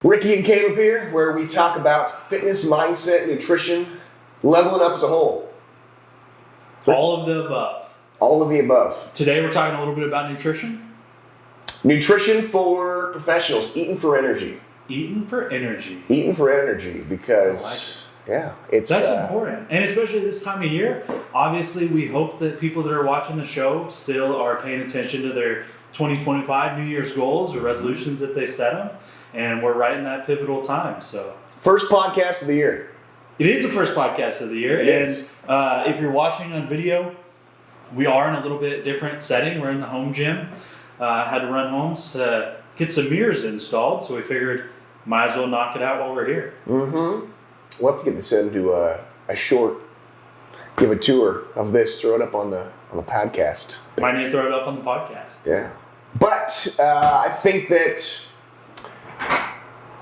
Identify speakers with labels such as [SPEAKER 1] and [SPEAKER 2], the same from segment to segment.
[SPEAKER 1] Ricky and Caleb here, where we talk about fitness, mindset, nutrition, leveling up as a whole.
[SPEAKER 2] All of the above.
[SPEAKER 1] All of the above.
[SPEAKER 2] Today we're talking a little bit about nutrition.
[SPEAKER 1] Nutrition for professionals, eating for energy.
[SPEAKER 2] Eating for energy.
[SPEAKER 1] Eating for energy because,
[SPEAKER 2] That's important. And especially this time of year, obviously we hope that people that are watching the show still are paying attention to their 2025 New Year's goals or resolutions that they set them. And we're right in that pivotal time. So
[SPEAKER 1] first podcast of the year.
[SPEAKER 2] It is the first podcast of the year. And if you're watching on video, we are in a little bit different setting. We're in the home gym. Had to run home to get some mirrors installed. So we figured might as well knock it out while we're here.
[SPEAKER 1] Mm-hmm. We'll have to get this into a short, give a tour of this, throw it up on the podcast.
[SPEAKER 2] Might need to throw it up on the podcast.
[SPEAKER 1] Yeah. But I think that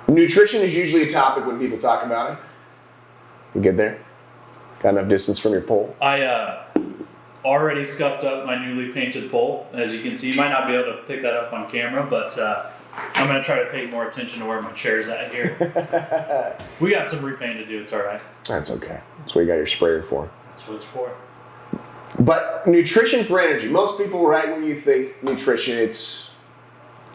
[SPEAKER 1] nutrition is usually a topic when people talk about it. You get there? Got enough distance from your pole?
[SPEAKER 2] I already scuffed up my newly painted pole. As you can see, you might not be able to pick that up on camera, but I'm going to try to pay more attention to where my chair's at here. We got some repaint to do. It's all right.
[SPEAKER 1] That's okay. That's what you got your sprayer for.
[SPEAKER 2] That's what it's for.
[SPEAKER 1] But nutrition for energy. Most people, right, when you think nutrition, it's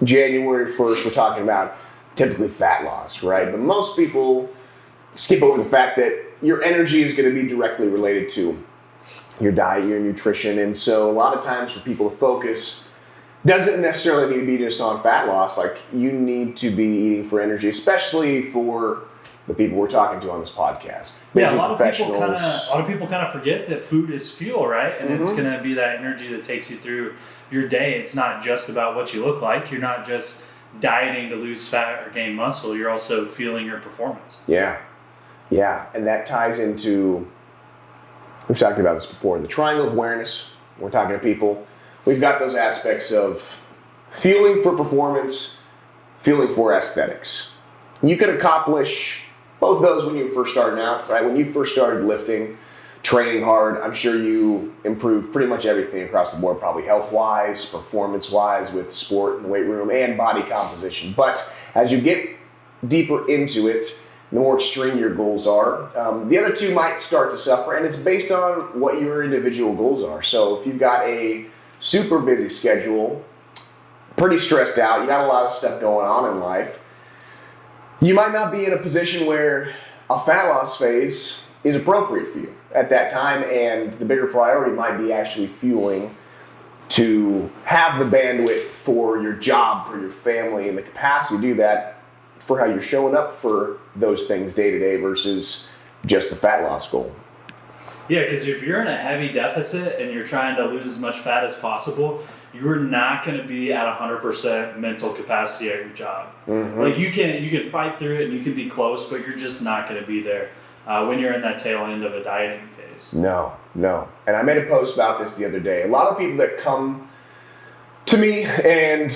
[SPEAKER 1] January 1st, we're talking about typically fat loss, right? But most people skip over the fact that your energy is going to be directly related to your diet, your nutrition. And so a lot of times for people to focus doesn't necessarily need to be just on fat loss. Like, you need to be eating for energy, especially for the people we're talking to on this podcast.
[SPEAKER 2] Yeah, a lot of people kind of forget that food is fuel, right? And it's going to be that energy that takes you through your day. It's not just about what you look like. You're not just dieting to lose fat or gain muscle. You're also fueling your performance.
[SPEAKER 1] Yeah. And that ties into, we've talked about this before, the triangle of awareness. We're talking to people. We've got those aspects of fueling for performance, fueling for aesthetics. You can accomplish both those when you're first starting out, right? When you first started lifting, training hard, I'm sure you improved pretty much everything across the board, probably health-wise, performance-wise, with sport in the weight room and body composition. But as you get deeper into it, the more extreme your goals are, the other two might start to suffer, and it's based on what your individual goals are. So if you've got a super busy schedule, pretty stressed out, you got a lot of stuff going on in life, you might not be in a position where a fat loss phase is appropriate for you at that time, and the bigger priority might be actually fueling to have the bandwidth for your job, for your family, and the capacity to do that for how you're showing up for those things day to day versus just the fat loss goal.
[SPEAKER 2] Yeah, because if you're in a heavy deficit and you're trying to lose as much fat as possible, you're not going to be at 100% mental capacity at your job. Mm-hmm. Like, you can fight through it and you can be close, but you're just not going to be there when you're in that tail end of a dieting phase.
[SPEAKER 1] No. And I made a post about this the other day. A lot of people that come to me and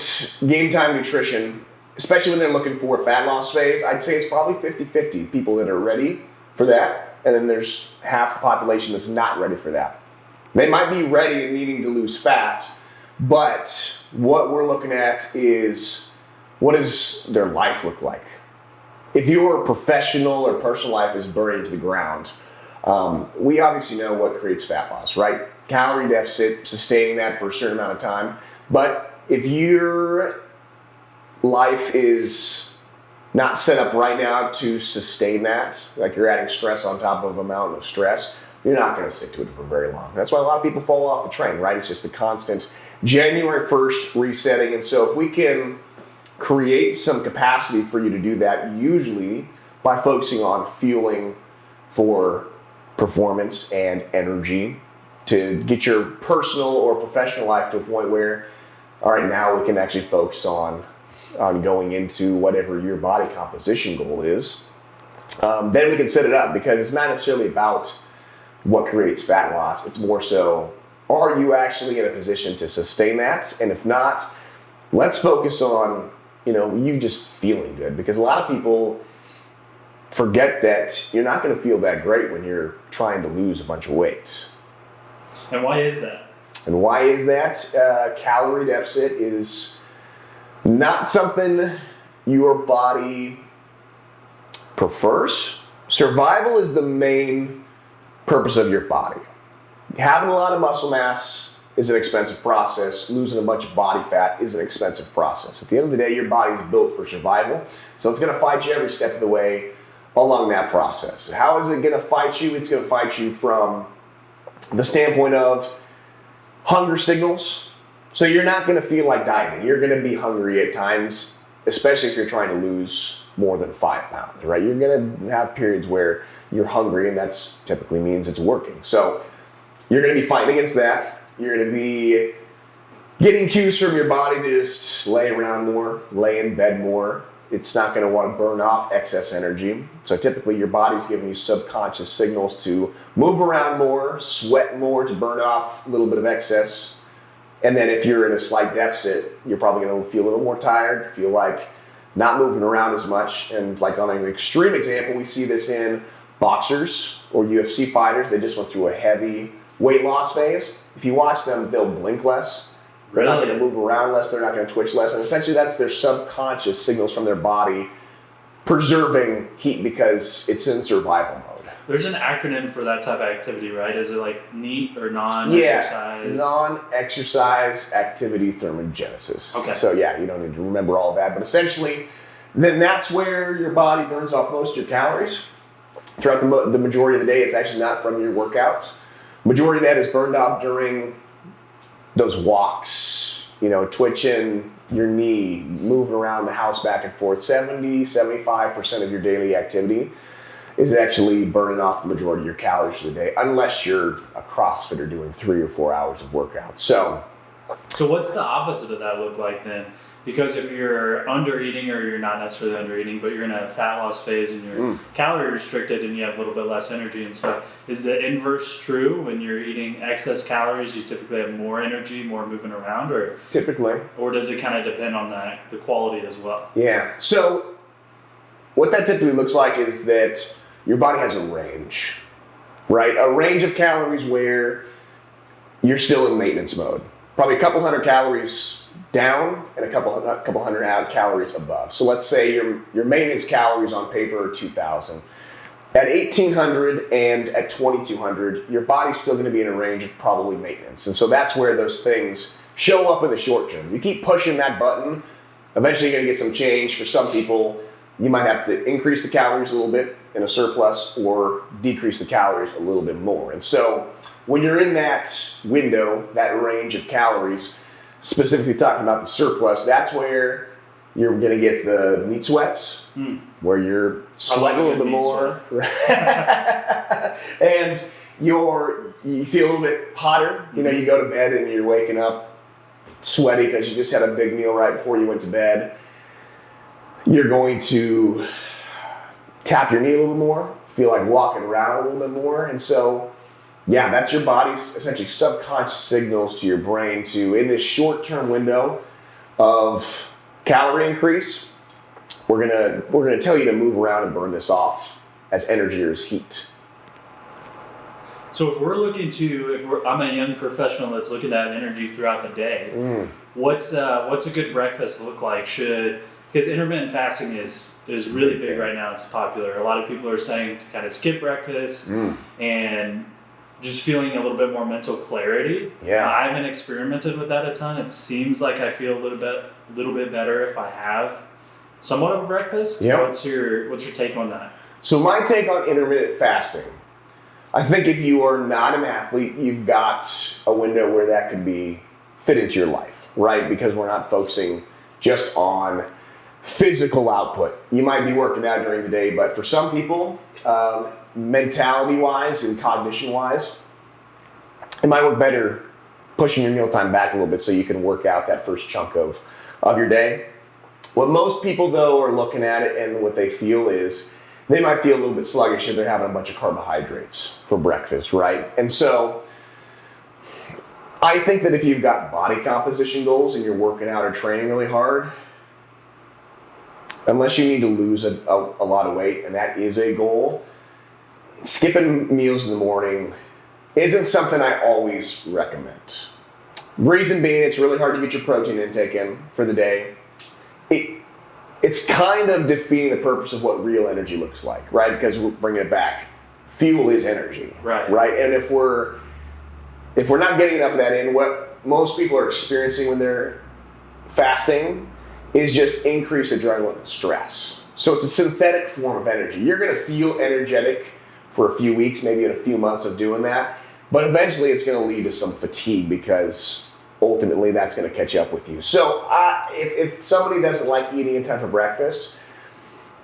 [SPEAKER 1] Game Time Nutrition, especially when they're looking for a fat loss phase, I'd say it's probably 50-50 people that are ready for that, and then there's half the population that's not ready for that. They might be ready and needing to lose fat, but what we're looking at is, what does their life look like? If your professional or personal life is buried to the ground, we obviously know what creates fat loss, right? Calorie deficit, sustaining that for a certain amount of time. But if your life is not set up right now to sustain that, like you're adding stress on top of a mountain of stress, you're not going to stick to it for very long. That's why a lot of people fall off the train, right? It's just the constant January 1st resetting. And so if we can create some capacity for you to do that, usually by focusing on fueling for performance and energy, to get your personal or professional life to a point where, all right, now we can actually focus on going into whatever your body composition goal is, then we can set it up, because it's not necessarily about what creates fat loss. It's more so, are you actually in a position to sustain that? And if not, let's focus on, you just feeling good, because a lot of people forget that you're not going to feel that great when you're trying to lose a bunch of weight.
[SPEAKER 2] And why is that?
[SPEAKER 1] Calorie deficit is not something your body prefers. Survival is the main purpose of your body. Having a lot of muscle mass is an expensive process. Losing a bunch of body fat is an expensive process. At the end of the day, your body's built for survival, so it's going to fight you every step of the way along that process. How is it going to fight you? It's going to fight you from the standpoint of hunger signals. So you're not going to feel like dieting. You're going to be hungry at times, especially if you're trying to lose more than 5 pounds, right? You're going to have periods where you're hungry, and that's typically means it's working. So you're going to be fighting against that. You're going to be getting cues from your body to just lay around more, lay in bed more. It's not going to want to burn off excess energy. So typically your body's giving you subconscious signals to move around more, sweat more to burn off a little bit of excess. And then if you're in a slight deficit, you're probably going to feel a little more tired, feel like not moving around as much. And like on an extreme example, we see this in boxers or UFC fighters. They just went through a heavy weight loss phase. If you watch them, they'll blink less. They're not going to move around less. They're not going to twitch less. And essentially that's their subconscious signals from their body preserving heat because it's in survival mode.
[SPEAKER 2] There's an acronym for that type of activity, right? Is it like NEAT or non-exercise?
[SPEAKER 1] Yeah, non-exercise activity thermogenesis.
[SPEAKER 2] Okay.
[SPEAKER 1] So yeah, you don't need to remember all that. But essentially, then that's where your body burns off most of your calories. Throughout the majority of the day, it's actually not from your workouts. Majority of that is burned off during those walks, twitching your knee, moving around the house back and forth. 75% of your daily activity is actually burning off the majority of your calories for the day, unless you're a CrossFitter doing 3 or 4 hours of workout. So
[SPEAKER 2] what's the opposite of that look like then? Because if you're under eating, or you're not necessarily under eating, but you're in a fat loss phase and you're calorie restricted and you have a little bit less energy and stuff, is the inverse true? When you're eating excess calories, you typically have more energy, more moving around, or
[SPEAKER 1] typically,
[SPEAKER 2] or does it kind of depend on the quality as well?
[SPEAKER 1] Yeah. So what that typically looks like is that your body has a range, right? A range of calories where you're still in maintenance mode. Probably a couple hundred calories down and a couple hundred calories above. So let's say your maintenance calories on paper are 2,000. At 1,800 and at 2,200, your body's still going to be in a range of probably maintenance. And so that's where those things show up in the short term. You keep pushing that button, eventually you're going to get some change. For some people, you might have to increase the calories a little bit in a surplus or decrease the calories a little bit more. And so when you're in that window, that range of calories, specifically talking about the surplus, that's where you're going to get the meat sweats, where you're sweating a little bit more. And you feel a little bit hotter. You go to bed and you're waking up sweaty because you just had a big meal right before you went to bed. You're going to tap your knee a little bit more, feel like walking around a little bit more. And so yeah, that's your body's essentially subconscious signals to your brain to, in this short-term window of calorie increase, we're gonna tell you to move around and burn this off as energy or as heat.
[SPEAKER 2] So if we're looking to, I'm a young professional that's looking at energy throughout the day, what's a good breakfast look like? Because intermittent fasting is really big right now. It's popular. A lot of people are saying to kind of skip breakfast and just feeling a little bit more mental clarity.
[SPEAKER 1] Yeah.
[SPEAKER 2] I haven't experimented with that a ton. It seems like I feel a little bit better if I have somewhat of a breakfast.
[SPEAKER 1] Yep.
[SPEAKER 2] What's your take on that?
[SPEAKER 1] So my take on intermittent fasting, I think if you are not an athlete, you've got a window where that could be fit into your life, right? Because we're not focusing just on physical output. You might be working out during the day, but for some people, mentality-wise and cognition-wise, it might work better pushing your mealtime back a little bit so you can work out that first chunk of your day. What most people, though, are looking at it and what they feel is they might feel a little bit sluggish if they're having a bunch of carbohydrates for breakfast, right? And so I think that if you've got body composition goals and you're working out or training really hard, unless you need to lose a lot of weight, and that is a goal, skipping meals in the morning isn't something I always recommend. Reason being, it's really hard to get your protein intake in for the day. it's kind of defeating the purpose of what real energy looks like, right? Because we're bringing it back. Fuel is energy, right? And if we're not getting enough of that in, what most people are experiencing when they're fasting is just increased adrenaline and stress. So it's a synthetic form of energy. You're going to feel energetic for a few weeks, maybe in a few months of doing that, but eventually it's going to lead to some fatigue because ultimately that's going to catch up with you. So if somebody doesn't like eating a ton for breakfast,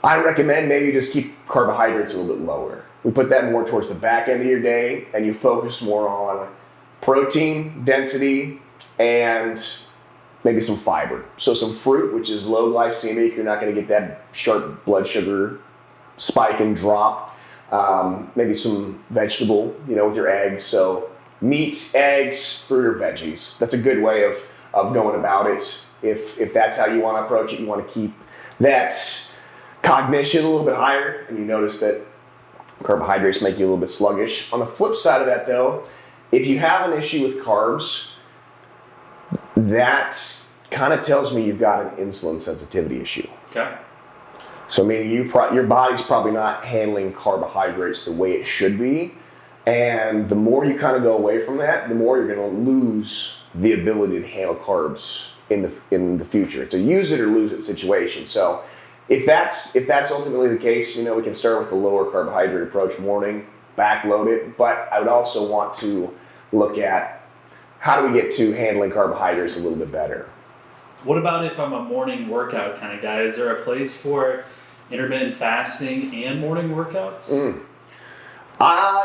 [SPEAKER 1] I recommend maybe you just keep carbohydrates a little bit lower. We put that more towards the back end of your day, and you focus more on protein, density, and maybe some fiber. So some fruit, which is low glycemic. You're not going to get that sharp blood sugar spike and drop. Maybe some vegetable, with your eggs. So meat, eggs, fruit, or veggies. That's a good way of going about it. If that's how you want to approach it, you want to keep that cognition a little bit higher, and you notice that carbohydrates make you a little bit sluggish. On the flip side of that, though, if you have an issue with carbs, that kind of tells me you've got an insulin sensitivity issue.
[SPEAKER 2] Okay.
[SPEAKER 1] So meaning your body's probably not handling carbohydrates the way it should be, and the more you kind of go away from that, the more you're going to lose the ability to handle carbs in the future. It's a use it or lose it situation. So if that's ultimately the case, we can start with a lower carbohydrate approach morning, backload it, but I would also want to look at how do we get to handling carbohydrates a little bit better.
[SPEAKER 2] What about if I'm a morning workout kind of guy? Is there a place for intermittent fasting and morning workouts?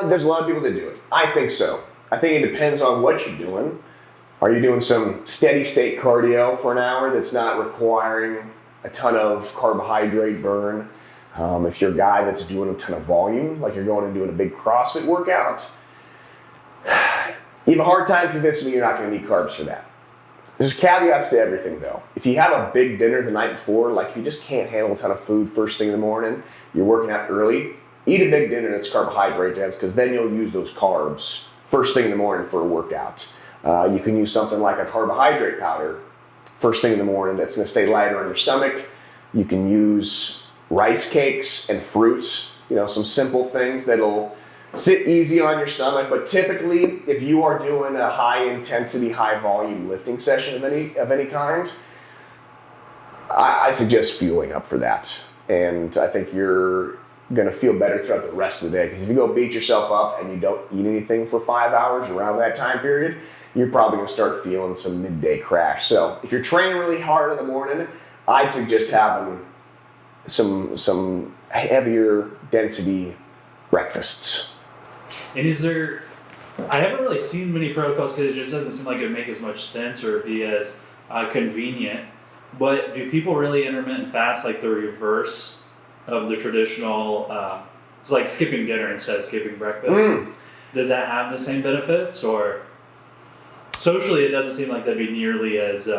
[SPEAKER 1] There's a lot of people that do it. I think so. I think it depends on what you're doing. Are you doing some steady state cardio for an hour that's not requiring a ton of carbohydrate burn? If you're a guy that's doing a ton of volume, like you're going and doing a big CrossFit workout, you have a hard time convincing me you're not going to need carbs for that. There's caveats to everything, though. If you have a big dinner the night before, like if you just can't handle a ton of food first thing in the morning, you're working out early, eat a big dinner that's carbohydrate dense, because then you'll use those carbs first thing in the morning for a workout. You can use something like a carbohydrate powder first thing in the morning that's going to stay lighter on your stomach. You can use rice cakes and fruits, some simple things that'll sit easy on your stomach. But typically, if you are doing a high intensity, high volume lifting session of any kind, I suggest fueling up for that. And I think you're going to feel better throughout the rest of the day, because if you go beat yourself up and you don't eat anything for 5 hours around that time period, you're probably going to start feeling some midday crash. So if you're training really hard in the morning, I'd suggest having some heavier density breakfasts.
[SPEAKER 2] And I haven't really seen many protocols because it just doesn't seem like it would make as much sense or be as convenient. But do people really intermittent fast like the reverse of the traditional, it's like skipping dinner instead of skipping breakfast? Does that have the same benefits, or socially it doesn't seem like that'd be nearly as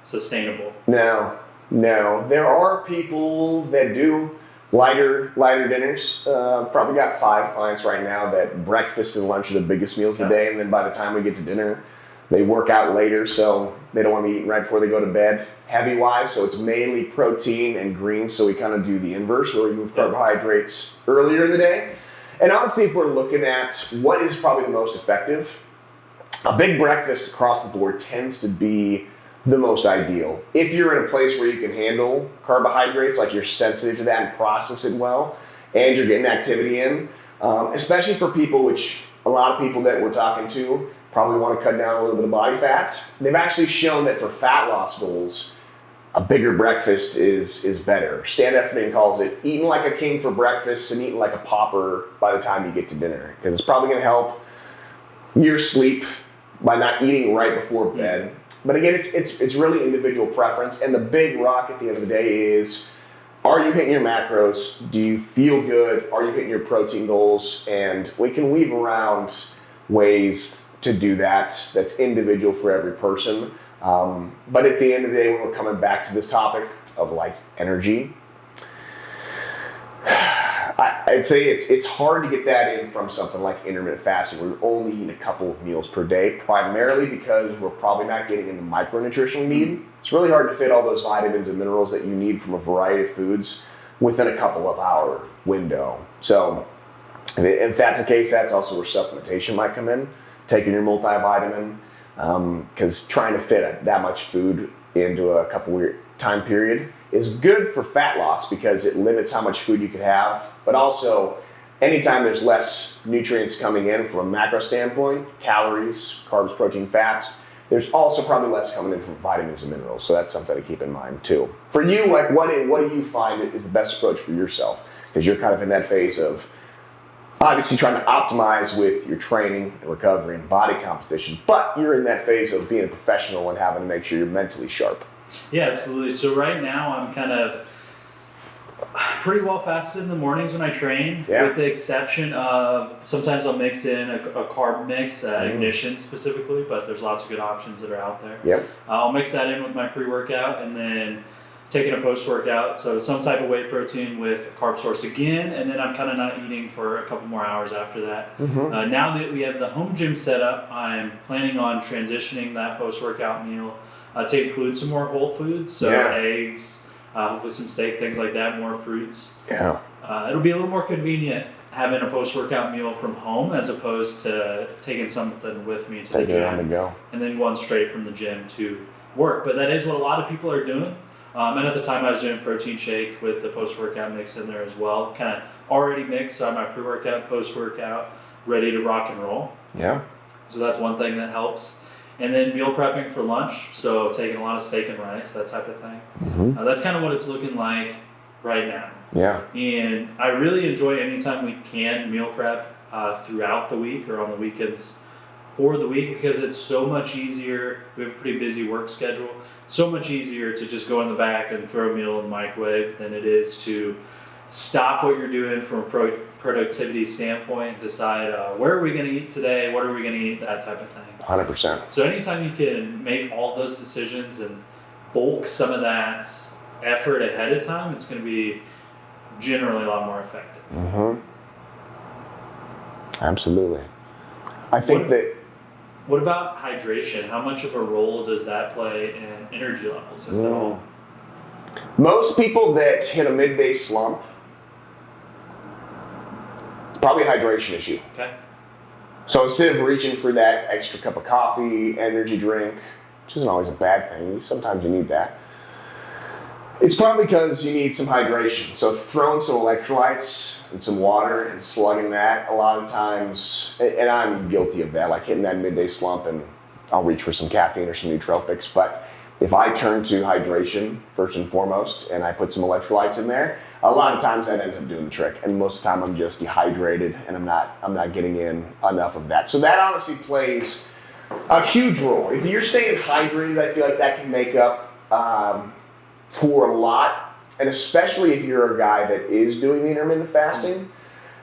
[SPEAKER 2] sustainable?
[SPEAKER 1] No. There are people that do lighter dinners. Probably got 5 clients right now that breakfast and lunch are the biggest meals of the day, and then by the time we get to dinner, they work out later, so they don't want to be eating right before they go to bed, heavy-wise, so it's mainly protein and greens, so we kind of do the inverse, where we move carbohydrates earlier in the day. And honestly, if we're looking at what is probably the most effective, a big breakfast across the board tends to be the most ideal. If you're in a place where you can handle carbohydrates, like you're sensitive to that and process it well, and you're getting activity in, especially for people, which a lot of people that we're talking to probably want to cut down a little bit of body fat. They've actually shown that for fat loss goals, a bigger breakfast is better. Stand Up Fitting calls it eating like a king for breakfast and eating like a pauper by the time you get to dinner, because it's probably going to help your sleep by not eating right before bed. But again, it's really individual preference, and the big rock at the end of the day is, are you hitting your macros? Do you feel good? Are you hitting your protein goals? And we can weave around ways to do that. That's individual for every person. But at the end of the day, when we're coming back to this topic of like energy, I'd say it's hard to get that in from something like intermittent fasting, where we're only eating a couple of meals per day, primarily because we're probably not getting in the micronutrition we need. It's really hard to fit all those vitamins and minerals that you need from a variety of foods within a couple of hour window. So if that's the case, that's also where supplementation might come in, taking your multivitamin, because trying to fit that much food into a couple week time period is good for fat loss because it limits how much food you could have, but also anytime there's less nutrients coming in from a macro standpoint, calories, carbs, protein, fats, there's also probably less coming in from vitamins and minerals. So that's something to keep in mind too. For you, like what do you find is the best approach for yourself? Because you're kind of in that phase of obviously trying to optimize with your training and recovery and body composition, but you're in that phase of being a professional and having to make sure you're mentally sharp.
[SPEAKER 2] Yeah, absolutely. So right now I'm kind of pretty well fasted in the mornings when I train, with the exception of sometimes I'll mix in a carb mix, Ignition specifically, but there's lots of good options that are out there.
[SPEAKER 1] Yep.
[SPEAKER 2] I'll mix that in with my pre-workout and then taking a post-workout, so some type of whey protein with a carb source again, and then I'm kind of not eating for a couple more hours after that. Now that we have the home gym set up, I'm planning on transitioning that post-workout meal to include some more whole foods, so eggs, hopefully some steak, things like that, more fruits.
[SPEAKER 1] Yeah.
[SPEAKER 2] It'll be a little more convenient having a post-workout meal from home as opposed to taking something with me to the gym
[SPEAKER 1] on the go.
[SPEAKER 2] And then going straight from the gym to work. But that is what a lot of people are doing. And at the time I was doing protein shake with the post-workout mix in there as well, kind of already mixed, so I have my pre-workout, post-workout, ready to rock and roll.
[SPEAKER 1] Yeah.
[SPEAKER 2] So that's one thing that helps. And then meal prepping for lunch, so taking a lot of steak and rice, that type of thing. That's kind of what it's looking like right now.
[SPEAKER 1] Yeah.
[SPEAKER 2] And I really enjoy anytime we can meal prep throughout the week or on the weekends for the week, because it's so much easier. We have a pretty busy work schedule. So much easier to just go in the back and throw a meal in the microwave than it is to stop what you're doing from a productivity standpoint, decide where are we going to eat today, what are we going to eat, that type of thing.
[SPEAKER 1] 100%.
[SPEAKER 2] So anytime you can make all those decisions and bulk some of that effort ahead of time, it's going to be generally a lot more effective.
[SPEAKER 1] Absolutely. I think
[SPEAKER 2] What about hydration? How much of a role does that play in energy levels, if at all?
[SPEAKER 1] Most people that hit a midday slump, probably a hydration issue.
[SPEAKER 2] Okay.
[SPEAKER 1] So instead of reaching for that extra cup of coffee, energy drink, which isn't always a bad thing, sometimes you need that, it's probably because you need some hydration. So throwing some electrolytes and some water and slugging that a lot of times, and I'm guilty of that, like hitting that midday slump and I'll reach for some caffeine or some nootropics, but if I turn to hydration first and foremost and I put some electrolytes in there, a lot of times that ends up doing the trick. And most of the time I'm just dehydrated and I'm not getting in enough of that. So that honestly plays a huge role. If you're staying hydrated, I feel like that can make up for a lot. And especially if you're a guy that is doing the intermittent fasting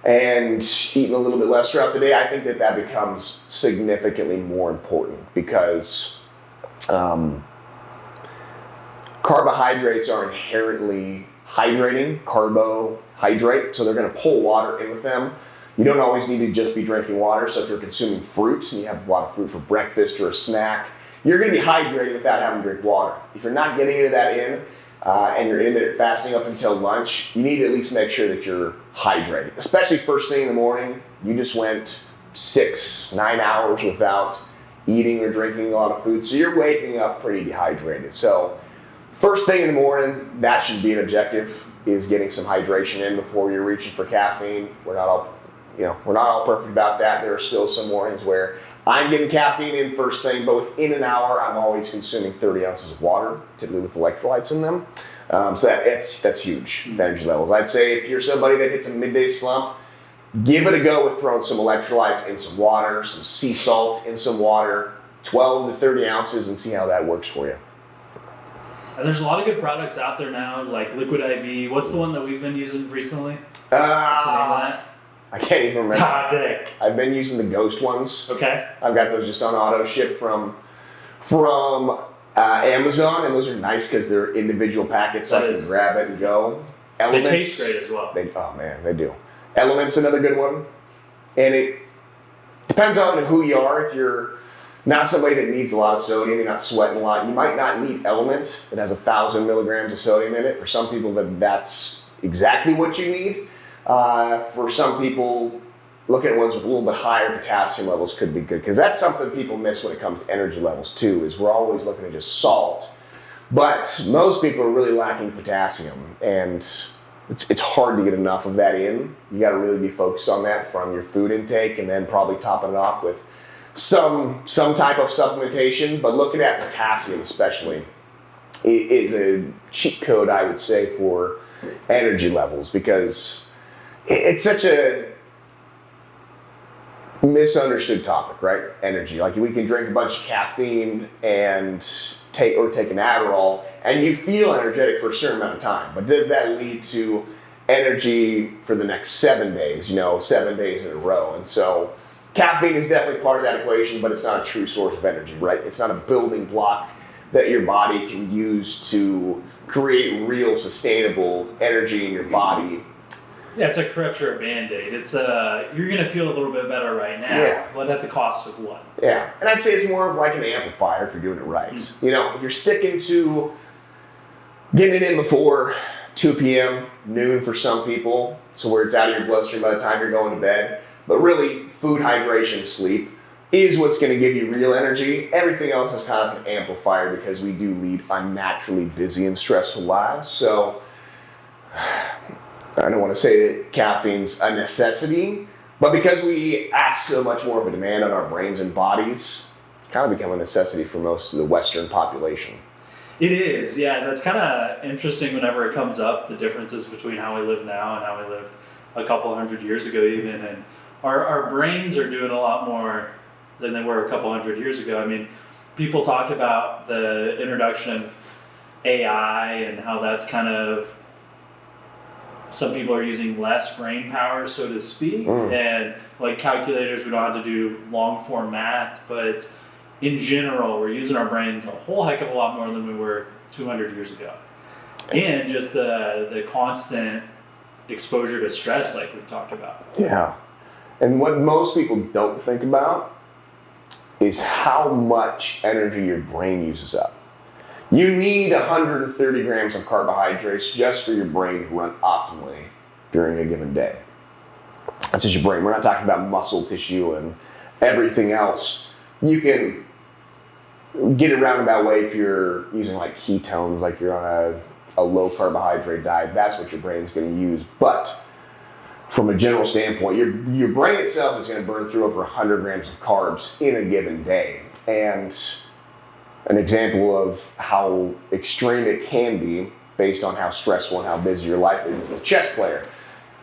[SPEAKER 1] and eating a little bit less throughout the day, I think that becomes significantly more important because carbohydrates are inherently hydrating, carbohydrate, so they're going to pull water in with them. You don't always need to just be drinking water, so if you're consuming fruits and you have a lot of fruit for breakfast or a snack, you're going to be hydrated without having to drink water. If you're not getting any of that in, and you're intermittent fasting up until lunch, you need to at least make sure that you're hydrated, especially first thing in the morning. You just went 6-9 hours without eating or drinking a lot of food, so you're waking up pretty dehydrated. So first thing in the morning, that should be an objective, is getting some hydration in before you're reaching for caffeine. We're not all perfect about that. There are still some mornings where I'm getting caffeine in first thing, but within an hour, I'm always consuming 30 ounces of water, typically with electrolytes in them. So that's huge, the energy levels. I'd say if you're somebody that hits a midday slump, give it a go with throwing some electrolytes in some water, some sea salt in some water, 12 to 30 ounces, and see how that works for you.
[SPEAKER 2] And there's a lot of good products out there now, like Liquid IV. What's the one that we've been using recently? What's the name of that?
[SPEAKER 1] I can't even remember.
[SPEAKER 2] Dang.
[SPEAKER 1] I've been using the Ghost ones.
[SPEAKER 2] Okay.
[SPEAKER 1] I've got those just on auto ship from Amazon, and those are nice because they're individual packets, so I can grab it and go. Elements,
[SPEAKER 2] They taste great as well.
[SPEAKER 1] Oh man, they do. Elements, another good one. And it depends on who you are. If you're not somebody that needs a lot of sodium, you're not sweating a lot, you might not need Element. It has 1,000 milligrams of sodium in it. For some people, that's exactly what you need. For some people, look at ones with a little bit higher potassium levels could be good, because that's something people miss when it comes to energy levels too, is we're always looking at just salt. But most people are really lacking potassium, and it's hard to get enough of that in. You got to really be focused on that from your food intake, and then probably topping it off with some type of supplementation. But looking at potassium especially is a cheat code, I would say, for energy levels, because it's such a misunderstood topic, right? Energy. Like, we can drink a bunch of caffeine and take an Adderall, and you feel energetic for a certain amount of time. But does that lead to energy for the next 7 days, 7 days in a row? And so caffeine is definitely part of that equation, but it's not a true source of energy, right? It's not a building block that your body can use to create real sustainable energy in your body.
[SPEAKER 2] Yeah, it's a crutch or a Band-Aid. It's you're going to feel a little bit better right now, but at the cost of what?
[SPEAKER 1] Yeah, and I'd say it's more of like an amplifier if you're doing it right. Mm-hmm. If you're sticking to getting it in before 2 p.m., noon for some people, so where it's out of your bloodstream by the time you're going to bed, but really food, hydration, sleep is what's going to give you real energy. Everything else is kind of an amplifier, because we do lead unnaturally busy and stressful lives. So I don't want to say that caffeine's a necessity, but because we ask so much more of a demand on our brains and bodies, it's kind of become a necessity for most of the Western population.
[SPEAKER 2] It is, yeah. That's kind of interesting whenever it comes up, the differences between how we live now and how we lived a couple hundred years ago even. And our brains are doing a lot more than they were a couple hundred years ago. I mean, people talk about the introduction of AI and how that's kind of, some people are using less brain power, so to speak, and like calculators, we don't have to do long form math, but in general, we're using our brains a whole heck of a lot more than we were 200 years ago. And just the constant exposure to stress, like we've talked about.
[SPEAKER 1] Yeah. And what most people don't think about is how much energy your brain uses up. You need 130 grams of carbohydrates just for your brain to run optimally during a given day. That's just your brain. We're not talking about muscle tissue and everything else. You can get a roundabout way if you're using like ketones, like you're on a low carbohydrate diet. That's what your brain's going to use. But from a general standpoint, your brain itself is going to burn through over 100 grams of carbs in a given day. And an example of how extreme it can be based on how stressful and how busy your life is a chess player.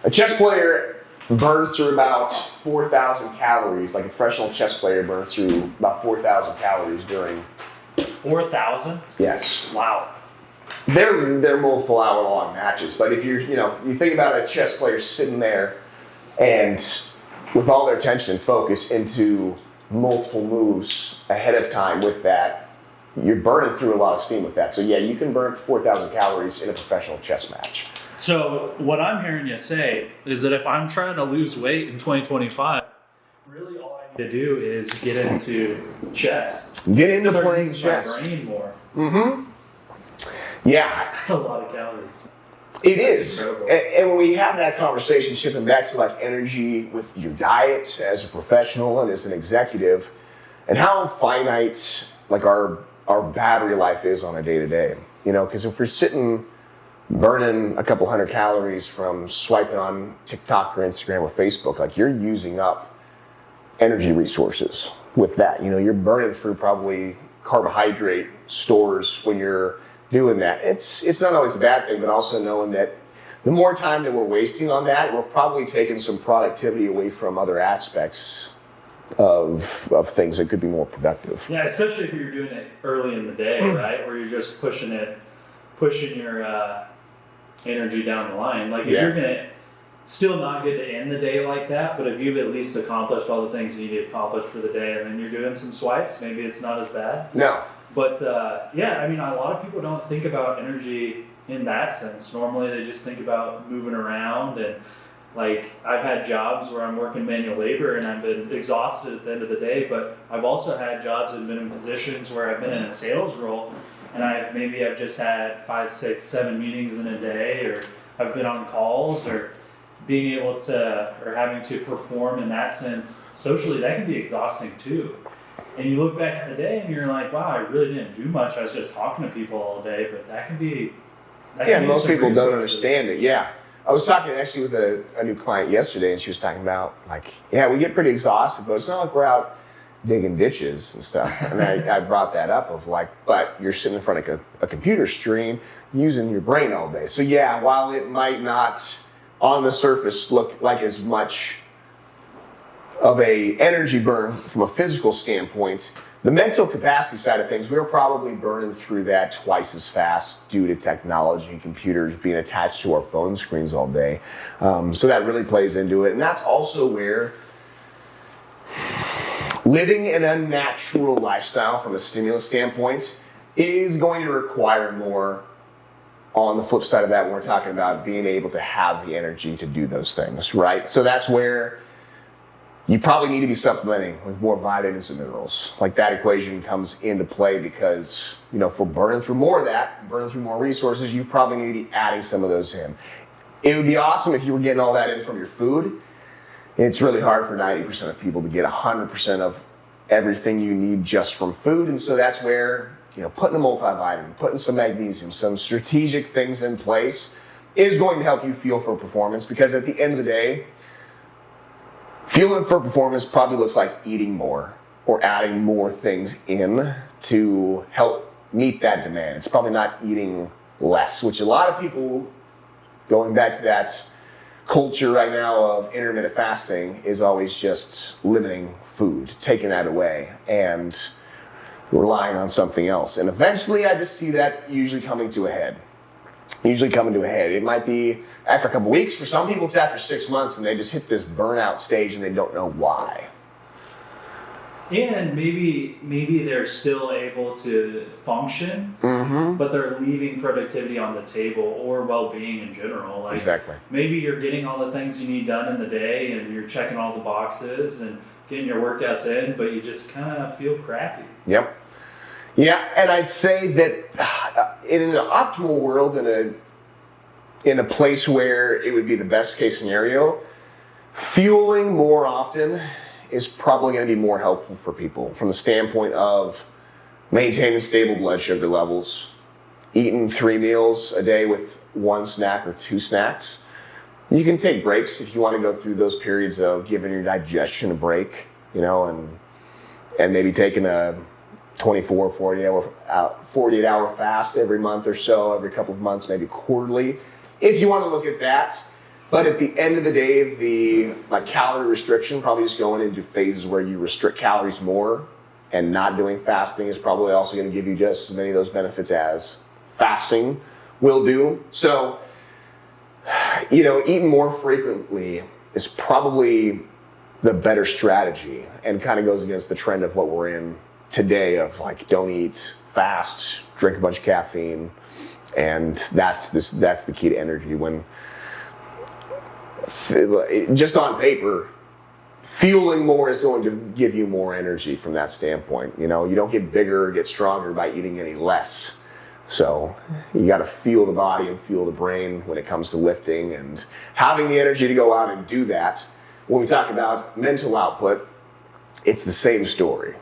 [SPEAKER 1] A chess player burns through about 4,000 calories, like a professional chess player burns through about 4,000 calories during...
[SPEAKER 2] 4,000?
[SPEAKER 1] Yes.
[SPEAKER 2] Wow.
[SPEAKER 1] They're multiple hour long matches, but if you think about a chess player sitting there and with all their attention and focus into multiple moves ahead of time with that, you're burning through a lot of steam with that. So yeah, you can burn 4,000 calories in a professional chess match.
[SPEAKER 2] So what I'm hearing you say is that if I'm trying to lose weight in 2025, really all I need to do is get into chess.
[SPEAKER 1] Get into playing chess.
[SPEAKER 2] My brain more.
[SPEAKER 1] Mm-hmm. Yeah.
[SPEAKER 2] That's a lot of calories.
[SPEAKER 1] It is. And when we have that conversation, shifting back to like energy with your diet as a professional and as an executive, and how finite like our battery life is on a day-to-day. Because if we're sitting burning a couple hundred calories from swiping on TikTok or Instagram or Facebook, like you're using up energy resources with that. You're burning through probably carbohydrate stores when you're doing that. It's not always a bad thing, but also knowing that the more time that we're wasting on that, we're probably taking some productivity away from other aspects of things that could be more productive.
[SPEAKER 2] Yeah, especially if you're doing it early in the day, right? Where you're just pushing your energy down the line. Like if you're gonna, still not good to end the day like that, but if you've at least accomplished all the things you need to accomplish for the day, and then you're doing some swipes, maybe it's not as bad.
[SPEAKER 1] No.
[SPEAKER 2] But a lot of people don't think about energy in that sense. Normally they just think about moving around, and like I've had jobs where I'm working manual labor and I've been exhausted at the end of the day, but I've also had jobs and been in positions where I've been in a sales role and I've just had 5, 6, 7 meetings in a day, or I've been on calls, or being able to, or having to perform in that sense socially. That can be exhausting too. And you look back at the day and you're like, wow, I really didn't do much. I was just talking to people all day, but that can be,
[SPEAKER 1] most people don't understand it. Yeah. I was talking actually with a new client yesterday, and she was talking about like, yeah, we get pretty exhausted, but it's not like we're out digging ditches and stuff. And I brought that up of like, but you're sitting in front of a computer screen using your brain all day. So yeah, while it might not on the surface look like as much of a energy burn from a physical standpoint, the mental capacity side of things, we were probably burning through that twice as fast due to technology, computers being attached to our phone screens all day. So that really plays into it. And that's also where living an unnatural lifestyle from a stimulus standpoint is going to require more. On the flip side of that, when we're talking about being able to have the energy to do those things, right? So that's where you probably need to be supplementing with more vitamins and minerals. Like that equation comes into play because, if we're burning through more of that, burning through more resources, you probably need to be adding some of those in. It would be awesome if you were getting all that in from your food. It's really hard for 90% of people to get 100% of everything you need just from food. And so that's where, putting a multivitamin, putting some magnesium, some strategic things in place is going to help you fuel for performance, because at the end of the day, fueling for performance probably looks like eating more or adding more things in to help meet that demand. It's probably not eating less, which a lot of people, going back to that culture right now of intermittent fasting, is always just limiting food, taking that away, and relying on something else. And eventually I just see that usually coming to a head. It might be after a couple weeks. For some people, it's after 6 months, and they just hit this burnout stage and they don't know why.
[SPEAKER 2] And maybe they're still able to function, but they're leaving productivity on the table, or well-being in general. Like,
[SPEAKER 1] exactly.
[SPEAKER 2] Maybe you're getting all the things you need done in the day, and you're checking all the boxes and getting your workouts in, but you just kind of feel crappy.
[SPEAKER 1] Yep. Yeah, and I'd say that in an optimal world, in a place where it would be the best case scenario, fueling more often is probably going to be more helpful for people from the standpoint of maintaining stable blood sugar levels, eating 3 meals a day with 1 snack or 2 snacks. You can take breaks if you want to go through those periods of giving your digestion a break, and maybe taking a 24, 48 hour fast every month or so, every couple of months, maybe quarterly, if you want to look at that. But at the end of the day, the calorie restriction, probably just going into phases where you restrict calories more and not doing fasting, is probably also going to give you just as many of those benefits as fasting will do. So, eating more frequently is probably the better strategy, and kind of goes against the trend of what we're in today of don't eat, fast, drink a bunch of caffeine, and that's the key to energy. When just on paper, fueling more is going to give you more energy from that standpoint. You don't get bigger or get stronger by eating any less. So you got to fuel the body and fuel the brain when it comes to lifting and having the energy to go out and do that. When we talk about mental output, it's the same story.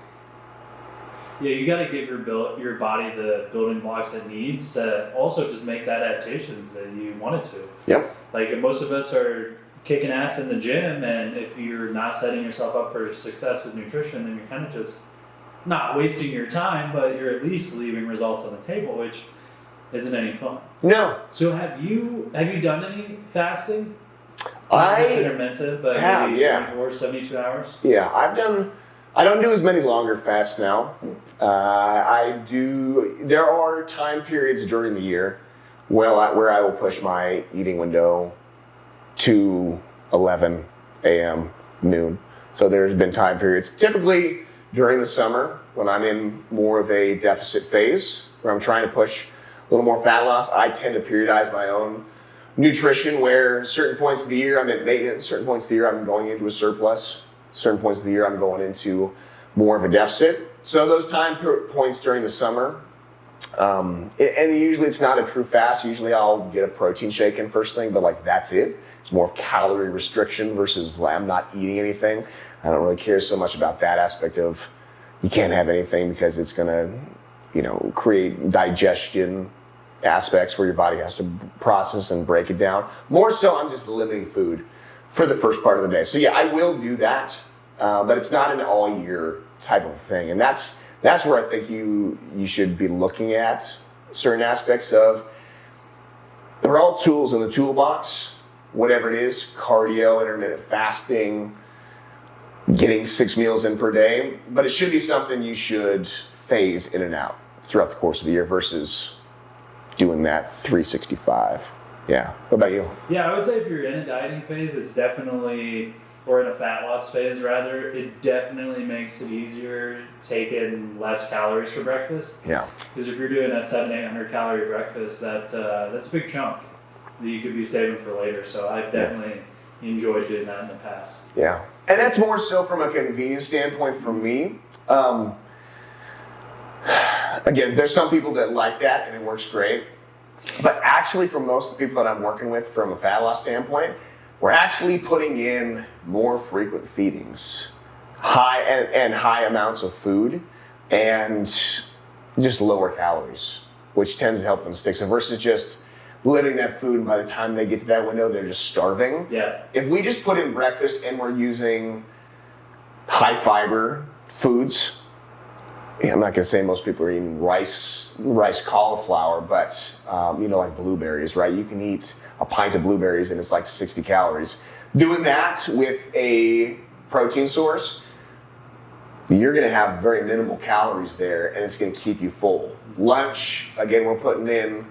[SPEAKER 2] Yeah, you got to give your body the building blocks it needs to also just make that adaptations that you want it to.
[SPEAKER 1] Yep.
[SPEAKER 2] Like most of us are kicking ass in the gym, and if you're not setting yourself up for success with nutrition, then you're kind of just not wasting your time, but you're at least leaving results on the table, which isn't any fun.
[SPEAKER 1] No.
[SPEAKER 2] So have you done any fasting?
[SPEAKER 1] I
[SPEAKER 2] just intermittent, but
[SPEAKER 1] have,
[SPEAKER 2] maybe 24, 72 hours?
[SPEAKER 1] Yeah, I don't do as many longer fasts now. There are time periods during the year where I will push my eating window to 11 a.m., noon. So there's been time periods, typically during the summer, when I'm in more of a deficit phase, where I'm trying to push little more fat loss. I tend to periodize my own nutrition where certain points of the year I'm at maintenance, certain points of the year I'm going into a surplus, certain points of the year I'm going into more of a deficit. So those time points during the summer, and usually it's not a true fast. Usually I'll get a protein shake in first thing, but like that's it. It's more of calorie restriction versus I'm not eating anything. I don't really care so much about that aspect of you can't have anything because it's gonna, create digestion aspects where your body has to process and break it down. More so, I'm just limiting food for the first part of the day. So yeah, I will do that, but it's not an all year type of thing, and that's where I think you should be looking at certain aspects of. They're all tools in the toolbox, whatever it is, cardio, intermittent fasting, getting 6 meals in per day, but it should be something you should phase in and out throughout the course of the year versus doing that 365. Yeah. What about you?
[SPEAKER 2] Yeah, I would say if you're in a dieting phase, it's definitely, or in a fat loss phase rather, it definitely makes it easier taking less calories for breakfast.
[SPEAKER 1] Yeah.
[SPEAKER 2] Because if you're doing a 700-800 calorie breakfast, that's a big chunk that you could be saving for later. So I've definitely enjoyed doing that in the past.
[SPEAKER 1] Yeah. And that's more so from a convenience standpoint for me. Again, there's some people that like that and it works great. But actually, for most of the people that I'm working with from a fat loss standpoint, we're actually putting in more frequent feedings, high amounts of food, and just lower calories, which tends to help them stick. So versus just limiting that food, and by the time they get to that window, they're just starving.
[SPEAKER 2] Yeah.
[SPEAKER 1] If we just put in breakfast and we're using high fiber foods, I'm not gonna say most people are eating rice cauliflower, but like blueberries, right? You can eat a pint of blueberries and it's like 60 calories. Doing that with a protein source, you're gonna have very minimal calories there and it's gonna keep you full. Lunch, again, we're putting in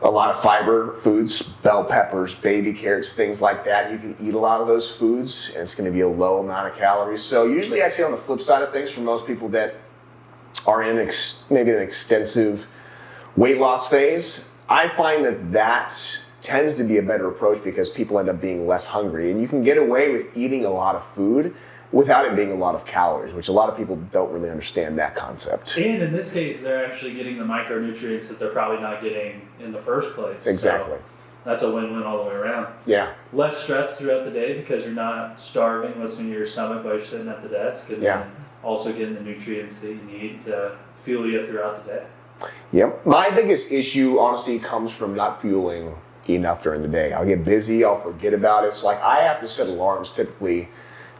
[SPEAKER 1] a lot of fiber foods, bell peppers, baby carrots, things like that. You can eat a lot of those foods and it's gonna be a low amount of calories. So usually I'd say on the flip side of things for most people that are in maybe an extensive weight loss phase, I find that tends to be a better approach because people end up being less hungry and you can get away with eating a lot of food without it being a lot of calories, which a lot of people don't really understand that concept.
[SPEAKER 2] And in this case, they're actually getting the micronutrients that they're probably not getting in the first place.
[SPEAKER 1] Exactly.
[SPEAKER 2] So that's a win-win all the way around.
[SPEAKER 1] Yeah.
[SPEAKER 2] Less stress throughout the day because you're not starving, listening to your stomach while you're sitting at the desk, and then also getting the nutrients that you need to fuel you throughout the day.
[SPEAKER 1] Yep. My biggest issue, honestly, comes from not fueling enough during the day. I'll get busy, I'll forget about it. So I have to set alarms typically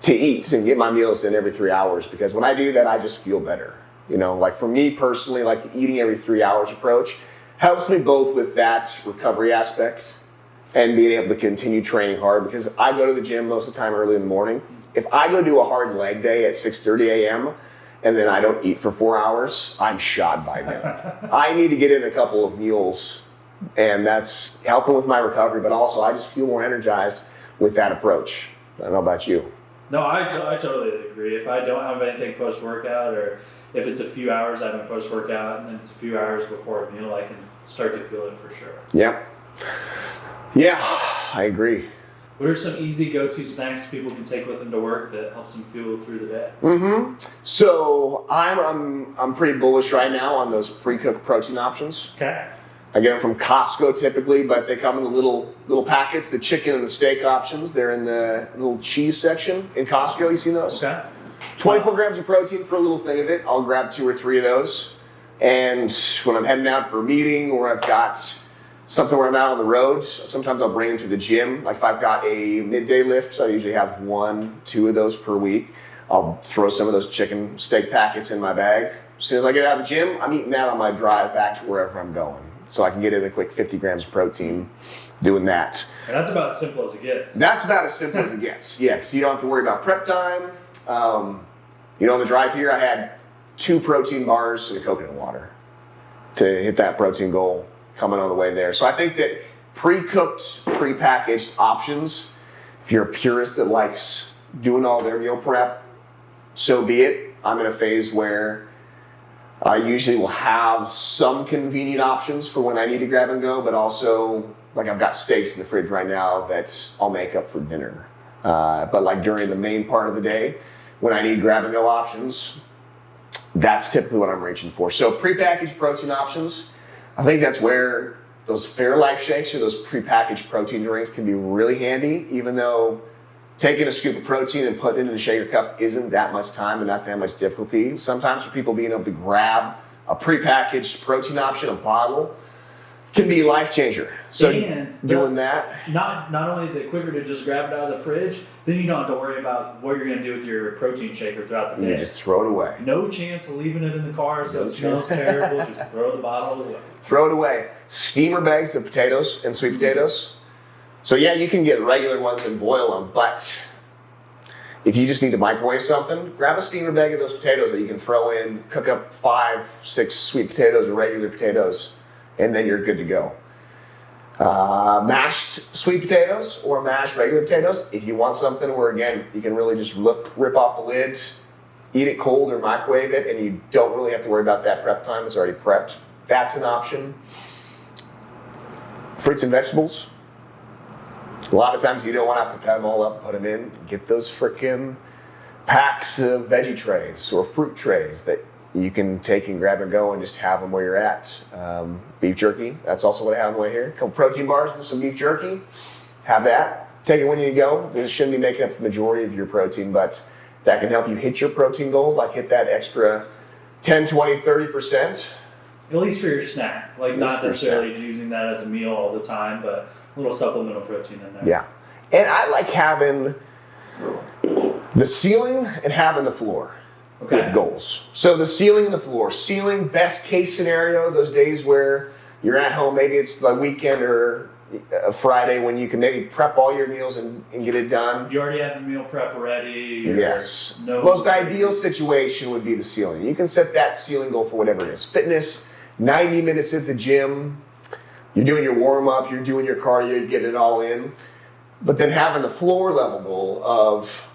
[SPEAKER 1] to eat and get my meals in every 3 hours because when I do that, I just feel better. For me personally, the eating every 3 hours approach helps me both with that recovery aspect and being able to continue training hard because I go to the gym most of the time early in the morning. If I go do a hard leg day at 6:30 a.m. and then I don't eat for 4 hours, I'm shot by noon. I need to get in a couple of meals and that's helping with my recovery, but also I just feel more energized with that approach. I don't know about you.
[SPEAKER 2] No, I totally agree. If I don't have anything post-workout or if it's a few hours having post-workout and then it's a few hours before a meal, I can start to feel it for sure.
[SPEAKER 1] Yep. Yeah, I agree.
[SPEAKER 2] What are some easy go-to snacks people can take with them to work that helps them fuel through the day?
[SPEAKER 1] Mm-hmm. So I'm pretty bullish right now on those pre-cooked protein options.
[SPEAKER 2] Okay.
[SPEAKER 1] I get them from Costco typically, but they come in the little packets, the chicken and the steak options. They're in the little cheese section in Costco. You seen those?
[SPEAKER 2] Okay.
[SPEAKER 1] 24 grams of protein for a little thing of it. I'll grab 2 or 3 of those. And when I'm heading out for a meeting or I've got something where I'm out on the road, sometimes I'll bring them to the gym. Like if I've got a midday lift, so I usually have 1, 2 of those per week. I'll throw some of those chicken steak packets in my bag. As soon as I get out of the gym, I'm eating that on my drive back to wherever I'm going. So I can get in a quick 50 grams of protein doing that.
[SPEAKER 2] And that's about as simple as it gets.
[SPEAKER 1] That's about as simple as it gets, yeah, because you don't have to worry about prep time. On the drive here, I had 2 protein bars and a coconut water to hit that protein goal coming on the way there. So I think that pre-cooked, pre-packaged options, if you're a purist that likes doing all their meal prep, so be it. I'm in a phase where I usually will have some convenient options for when I need to grab and go, but also, like I've got steaks in the fridge right now that I'll make up for dinner. But like during the main part of the day, when I need grab and go options, that's typically what I'm reaching for. So prepackaged protein options, I think that's where those Fairlife shakes or those prepackaged protein drinks can be really handy, even though taking a scoop of protein and putting it in a shaker cup isn't that much time and not that much difficulty. Sometimes for people being able to grab a prepackaged protein option, a bottle, can be a life changer. So doing that.
[SPEAKER 2] Not only is it quicker to just grab it out of the fridge, then you don't have to worry about what you're going to do with your protein shaker throughout the day.
[SPEAKER 1] You just throw it away.
[SPEAKER 2] No chance of leaving it in the car so it smells terrible. Just throw the bottle away.
[SPEAKER 1] Throw it away. Steamer bags of potatoes and sweet potatoes. So yeah, you can get regular ones and boil them, but if you just need to microwave something, grab a steamer bag of those potatoes that you can throw in, cook up 5-6 sweet potatoes or regular potatoes, and then you're good to go. Mashed sweet potatoes or mashed regular potatoes, if you want something where, again, you can really just rip off the lid, eat it cold or microwave it, and you don't really have to worry about that prep time. It's already prepped. That's an option. Fruits and vegetables. A lot of times you don't want to have to cut them all up and put them in. Get those freaking packs of veggie trays or fruit trays that you can take and grab and go and just have them where you're at. Beef jerky, that's also what I have on the way here. A couple protein bars and some beef jerky. Have that. Take it when you go. This shouldn't be making up the majority of your protein, but that can help you hit your protein goals, like hit that extra 10, 20, 30%.
[SPEAKER 2] At least for your snack. Like not necessarily using that as a meal all the time, but a little supplemental protein in there.
[SPEAKER 1] Yeah. And I like having the ceiling and having the floor. Okay. With goals. So the ceiling and the floor. Ceiling, best case scenario, those days where you're at home, maybe it's the weekend or a Friday when you can maybe prep all your meals and get it done.
[SPEAKER 2] You already have the meal prep ready.
[SPEAKER 1] Yes. Most ideal situation would be the ceiling. You can set that ceiling goal for whatever it is. Fitness, 90 minutes at the gym. You're doing your warm-up, you're doing your cardio, you're getting it all in. But then having the floor level goal of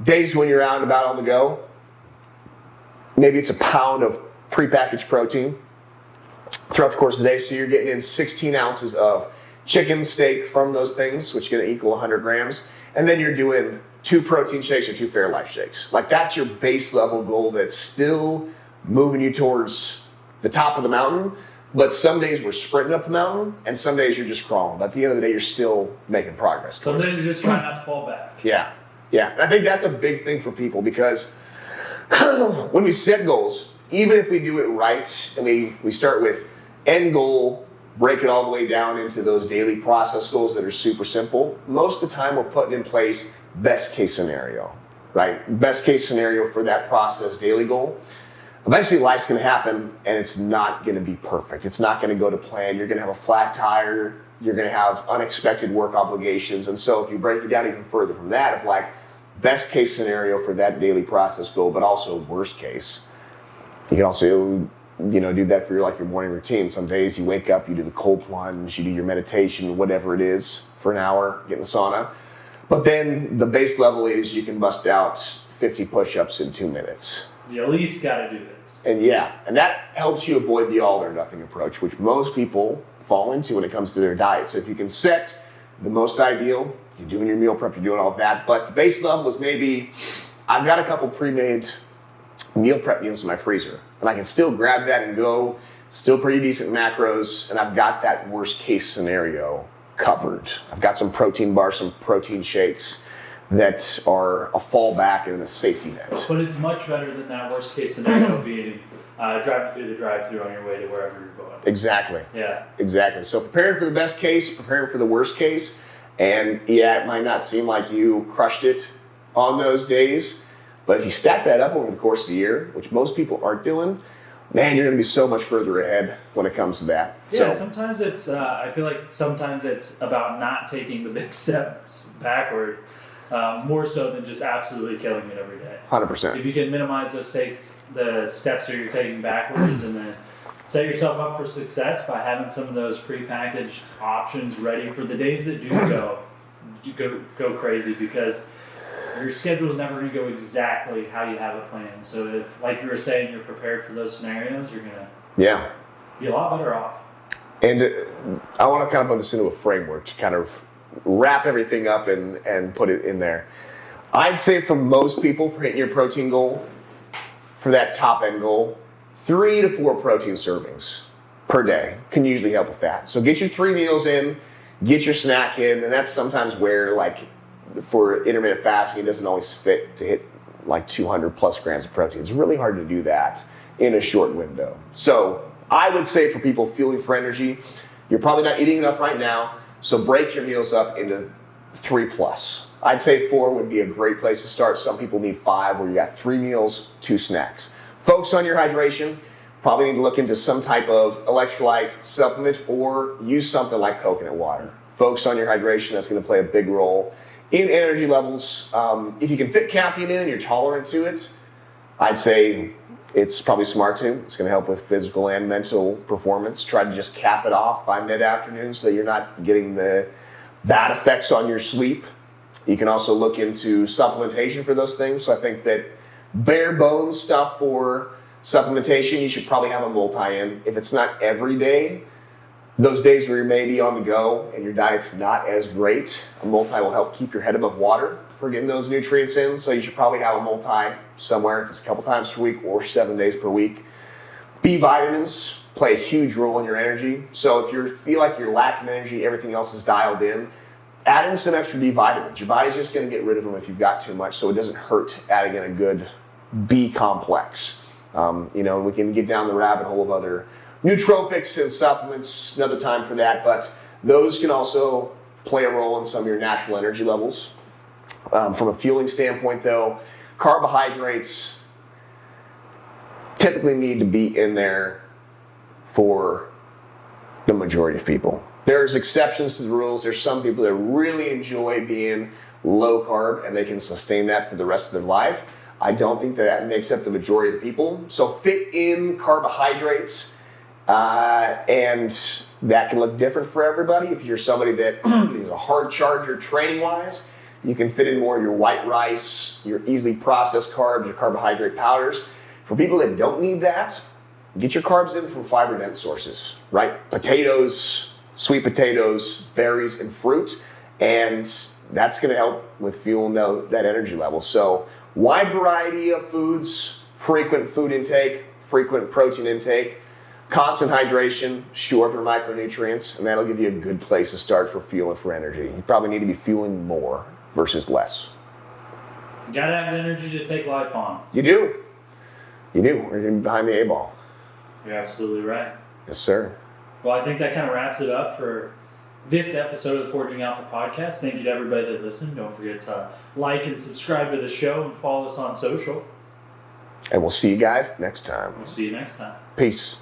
[SPEAKER 1] days when you're out and about on the go. Maybe it's a pound of prepackaged protein throughout the course of the day. So you're getting in 16 ounces of chicken, steak from those things, which is going to equal 100 grams. And then you're doing 2 protein shakes or 2 Fairlife shakes. Like that's your base level goal that's still moving you towards the top of the mountain. But some days we're sprinting up the mountain and some days you're just crawling. But at the end of the day, you're still making progress.
[SPEAKER 2] Some days you're just trying not to fall back.
[SPEAKER 1] Yeah. And I think that's a big thing for people because when we set goals, even if we do it right and we start with end goal, break it all the way down into those daily process goals that are super simple, most of the time we're putting in place best case scenario, right? Best case scenario for that process daily goal. Eventually life's going to happen and it's not going to be perfect. It's not going to go to plan. You're going to have a flat tire. You're going to have unexpected work obligations. And so if you break it down even further from that, if like best case scenario for that daily process goal, but also worst case. You can also, do that for your morning routine. Some days you wake up, you do the cold plunge, you do your meditation, whatever it is, for an hour, get in the sauna. But then the base level is you can bust out 50 push-ups in 2 minutes.
[SPEAKER 2] You at least got to do this.
[SPEAKER 1] And that helps you avoid the all or nothing approach, which most people fall into when it comes to their diet. So if you can set the most ideal, you're doing your meal prep, you're doing all of that, but the base level is maybe, I've got a couple pre-made meal prep meals in my freezer, and I can still grab that and go, still pretty decent macros, and I've got that worst case scenario covered. I've got some protein bars, some protein shakes that are a fallback and a safety net.
[SPEAKER 2] But it's much better than that worst case scenario being driving through the drive-thru on your way to wherever you're going.
[SPEAKER 1] Exactly.
[SPEAKER 2] Yeah.
[SPEAKER 1] Exactly. So preparing for the best case, preparing for the worst case. And it might not seem like you crushed it on those days, but if you stack that up over the course of a year, which most people aren't doing, man, you're going to be so much further ahead when it comes to that.
[SPEAKER 2] Yeah, sometimes it's, I feel like sometimes it's about not taking the big steps backward, more so than just absolutely killing it every day.
[SPEAKER 1] 100%.
[SPEAKER 2] If you can minimize the steps that you're taking backwards and then set yourself up for success by having some of those prepackaged options ready for the days that do go crazy, because your schedule is never going to go exactly how you have it planned. So if, like you were saying, you're prepared for those scenarios, you're going to be a lot better off.
[SPEAKER 1] And I want to kind of put this into a framework to kind of wrap everything up and put it in there. I'd say for most people, for hitting your protein goal, for that top end goal, 3 to 4 protein servings per day can usually help with that. So get your 3 meals in, get your snack in, and that's sometimes where, like, for intermittent fasting, it doesn't always fit to hit like 200 plus grams of protein. It's really hard to do that in a short window. So I would say for people fueling for energy, you're probably not eating enough right now, so break your meals up into 3 plus. I'd say 4 would be a great place to start. Some people need 5, where you got 3 meals, 2 snacks. Focus on your hydration. Probably need to look into some type of electrolyte supplement or use something like coconut water. Focus on your hydration. That's going to play a big role in energy levels. If you can fit caffeine in and you're tolerant to it, I'd say it's probably smart to. It's going to help with physical and mental performance. Try to just cap it off by mid-afternoon so that you're not getting the bad effects on your sleep. You can also look into supplementation for those things. So I think that bare bones stuff for supplementation, you should probably have a multi in. If it's not every day, those days where you're maybe on the go and your diet's not as great, a multi will help keep your head above water for getting those nutrients in. So you should probably have a multi somewhere, if it's a couple times per week or 7 days per week. B vitamins play a huge role in your energy. So if you feel like you're lacking energy, everything else is dialed in, add in some extra B vitamins. Your body's just going to get rid of them if you've got too much, so it doesn't hurt adding in a good B complex. We can get down the rabbit hole of other nootropics and supplements another time for that, but those can also play a role in some of your natural energy levels. From a fueling standpoint, though, carbohydrates typically need to be in there for the majority of people. There's exceptions to the rules. There's some people that really enjoy being low carb and they can sustain that for the rest of their life. I don't think that makes up the majority of the people. So fit in carbohydrates, and that can look different for everybody. If you're somebody that is a hard charger training-wise, you can fit in more of your white rice, your easily processed carbs, your carbohydrate powders. For people that don't need that, get your carbs in from fiber-dense sources, right? Potatoes, sweet potatoes, berries, and fruit, and that's going to help with fueling that energy level. So wide variety of foods, frequent food intake, frequent protein intake, constant hydration, shore up your micronutrients, and that'll give you a good place to start for fueling for energy. You probably need to be fueling more versus less.
[SPEAKER 2] You gotta have the energy to take life on.
[SPEAKER 1] You do. Or you're going to be behind the 8 ball.
[SPEAKER 2] You're absolutely right.
[SPEAKER 1] Yes, sir.
[SPEAKER 2] Well, I think that kind of wraps it up for this episode of the Forging Alpha podcast. Thank you to everybody that listened. Don't forget to like and subscribe to the show and follow us on social.
[SPEAKER 1] And we'll see you guys next time.
[SPEAKER 2] We'll see you next time.
[SPEAKER 1] Peace.